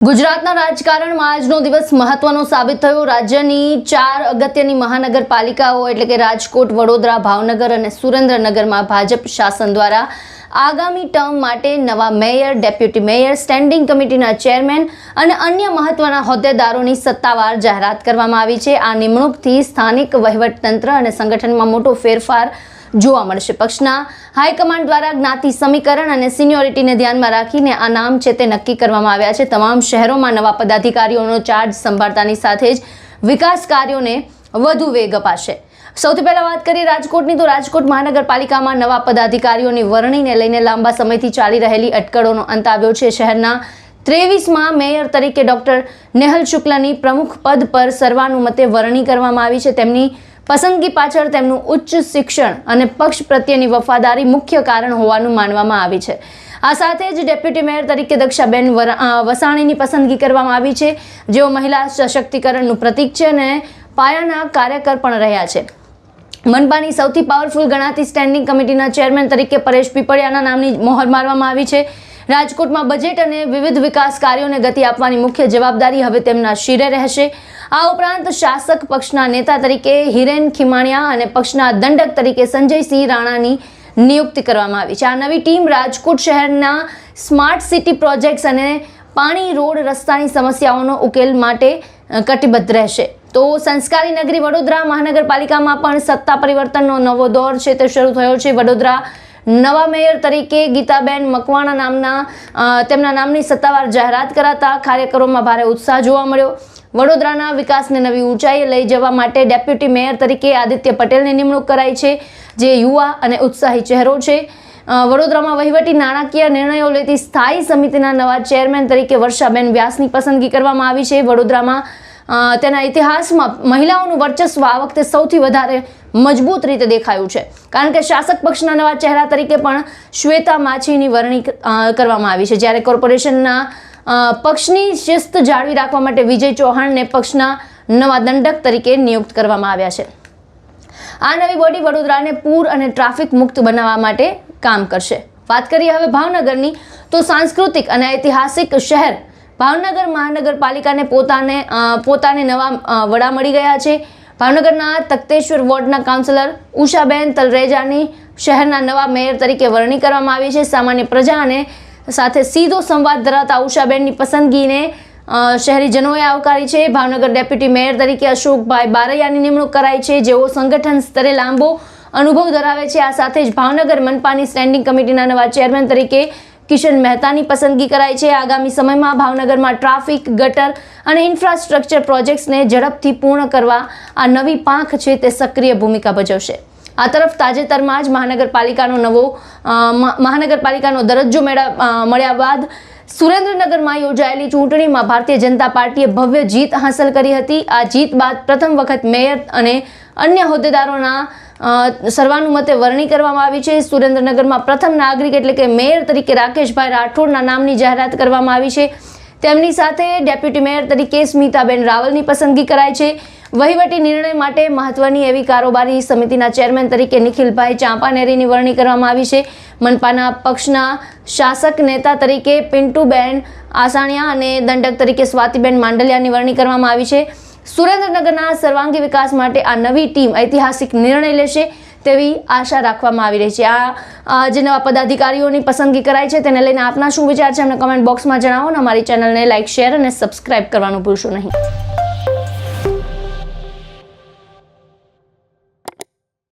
ગુજરાતના રાજકારણમાં આજનો દિવસ મહત્વનો સાબિત થયો। રાજ્યની 4 અગત્યની મહાનગરપાલિકાઓ એટલે કે રાજકોટ, વડોદરા, ભાવનગર અને સુરેન્દ્રનગરમાં ભાજપ શાસન દ્વારા આગામી ટર્મ માટે નવા મેયર, ડેપ્યુટી મેયર, સ્ટેન્ડિંગ કમિટીના ચેરમેન અને અન્ય મહત્વના હોદ્દેદારોની સત્તાવાર જાહેરાત કરવામાં આવી છે। આ નિમણૂકથી સ્થાનિક વહીવટતંત્ર અને સંગઠનમાં મોટો ફેરફાર જોવા મળશે। પક્ષના હાઈકમાન્ડ દ્વારા જ્ઞાતિ સમીકરણ અને સિનિયોરિટીને ધ્યાનમાં રાખીને આ નામ છે તે નક્કી કરવામાં આવ્યા છે। તમામ શહેરોમાં નવા પદાધિકારીઓનો ચાર્જ સંભાળતાની સાથે જ વિકાસ કાર્યોને વધુ વેગ અપાશે। સૌથી પહેલા વાત કરીએ રાજકોટની, તો રાજકોટ મહાનગરપાલિકામાં નવા પદાધિકારીઓની વરણીને લઈને લાંબા સમયથી ચાલી રહેલી અટકળોનો અંત આવ્યો છે। શહેરના 23માં મેયર તરીકે ડોક્ટર નેહલ શુક્લાની પ્રમુખ પદ પર સર્વાનુમતે વરણી કરવામાં આવી છે। તેમની પસંદગી પાછળ તેમનું ઉચ્ચ શિક્ષણ અને પક્ષ પ્રત્યેની વફાદારી મુખ્ય કારણ હોવાનું માનવામાં આવે છે। આ સાથે જ ડેપ્યુટી મેયર તરીકે દક્ષાબેન વસાણીની પસંદગી કરવામાં આવી છે, જેઓ મહિલા સશક્તિકરણનું પ્રતીક છે અને પાયાના કાર્યકર પણ રહ્યા છે। મનપાની સૌથી પાવરફુલ ગણાતી સ્ટેન્ડિંગ કમિટીના ચેરમેન તરીકે પરેશ પીપળિયાના નામની મોહર મારવામાં આવી છે। રાજકોટમાં બજેટ અને વિવિધ વિકાસ કાર્યોને ગતિ આપવાની મુખ્ય જવાબદારી હવે તેમના શિરે રહેશે। આ ઉપરાંત શાસક પક્ષના નેતા તરીકે હિરેન ખીમાણિયા અને પક્ષના દંડક તરીકે સંજયસિંહ રાણાની નિયુક્તિ કરવામાં આવી છે। આ નવી ટીમ રાજકોટ શહેરના સ્માર્ટ સિટી પ્રોજેક્ટ્સ અને પાણી, રોડ, રસ્તાની સમસ્યાઓનો ઉકેલ માટે કટિબદ્ધ રહેશે। તો સંસ્કારી નગરી વડોદરા મહાનગરપાલિકામાં પણ સત્તા પરિવર્તનનો નવો દોર છે તે શરૂ થયો છે। વડોદરા નવા મેયર તરીકે ગીતાબેન મકવાણા તેમના નામની સત્તાવાર જાહેરાત કરાતા કાર્યકરોમાં ભારે ઉત્સાહ જોવા મળ્યો। વડોદરાના વિકાસને નવી ઊંચાઈએ લઈ જવા માટે ડેપ્યુટી મેયર તરીકે આદિત્ય પટેલની નિમણૂક કરાઈ છે, જે યુવા અને ઉત્સાહી ચહેરો છે। વડોદરામાં વહીવટી નાણાકીય નિર્ણયો લેતી સ્થાયી સમિતિના નવા ચેરમેન તરીકે વર્ષાબેન વ્યાસની પસંદગી કરવામાં આવી છે। વડોદરામાં તેના ઇતિહાસમાં મહિલાઓનું વર્ચસ્વ આ વખતે સૌથી વધારે મજબૂત રીતે દેખાયું છે, કારણ કે શાસક પક્ષના નવા ચહેરા તરીકે પણ શ્વેતા માછીની વરણી કરવામાં આવી છે, જ્યારે કોર્પોરેશનના પક્ષની શિસ્ત જાળવી રાખવા માટે વિજય ચૌહાણને પક્ષના નવા દંડક તરીકે નિયુક્ત કરવામાં આવ્યા છે। આ નવી બોડી વડોદરાને પૂર અને ટ્રાફિક મુક્ત બનાવવા માટે કામ કરશે। વાત કરીએ હવે ભાવનગરની, તો સાંસ્કૃતિક અને ઐતિહાસિક શહેર ભાવનગર મહાનગરપાલિકાને પોતાને નવા વડા મળી ગયા છે। ભાવનગરના તખ્તેશ્વર વોર્ડના કાઉન્સિલર ઉષાબેન તલરેજાની શહેરના નવા મેયર તરીકે વરણી કરવામાં આવી છે। સામાન્ય પ્રજા અને સાથે સીધો સંવાદ ધરાવતા ઉષાબેનની પસંદગીને શહેરીજનોએ આવકારી છે। ભાવનગર ડેપ્યુટી મેયર તરીકે અશોકભાઈ બારૈયાની નિમણૂક કરાઈ છે, જેઓ સંગઠન સ્તરે લાંબો અનુભવ ધરાવે છે। આ સાથે જ ભાવનગર મનપાની સ્ટેન્ડિંગ કમિટીના નવા ચેરમેન તરીકે કિશન મહેતાની પસંદગી કરાઈ છે। આગામી સમયમાં ભાવનગરમાં ટ્રાફિક, ગટર અને ઇન્ફ્રાસ્ટ્રક્ચર પ્રોજેક્ટ્સને ઝડપથી પૂર્ણ કરવા આ નવી પાંખ છે તે સક્રિય ભૂમિકા ભજવશે। આ તરફ તાજેતરમાં જ મહાનગરપાલિકાનો દરજ્જો મળ્યા બાદ સુરેન્દ્રનગરમાં યોજાયેલી ચૂંટણીમાં ભારતીય જનતા પાર્ટીએ ભવ્ય જીત હાંસલ કરી હતી। આ જીત બાદ પ્રથમ વખત મેયર અને અન્ય હોદ્દેદારોના સર્વાનુમતે વરણી કરવામાં આવી છે। સુરેન્દ્રનગરમાં પ્રથમ નાગરિક એટલે કે મેયર તરીકે રાકેશભાઈ રાઠોડના નામની જાહેરાત કરવામાં આવી છે। તેમની સાથે ડેપ્યુટી મેયર તરીકે સ્મિતાબેન રાવલની પસંદગી કરાઈ છે। વહીવટી નિર્ણય માટે મહત્વની એવી કારોબારી સમિતિના ચેરમેન તરીકે નિખિલભાઈ ચાંપાનેરીની વરણી કરવામાં આવી છે। મનપાના પક્ષના શાસક નેતા તરીકે પિન્ટુબેન આસાણિયા અને દંડક તરીકે સ્વાતિબેન માંડલિયાની વરણી કરવામાં આવી છે। સુરેન્દ્રનગરના સર્વાંગી વિકાસ માટે આ નવી ટીમ ઐતિહાસિક નિર્ણય લેશે તેવી આશા રાખવામાં આવી રહી છે। આ જે નવા પદાધિકારીઓની પસંદગી કરાઈ છે તેને લઈને આપના શું વિચાર છે અમને કમેન્ટ બોક્સમાં જણાવો અને અમારી ચેનલને લાઇક, શેર અને સબસ્ક્રાઇબ કરવાનું ભૂલશો નહીં।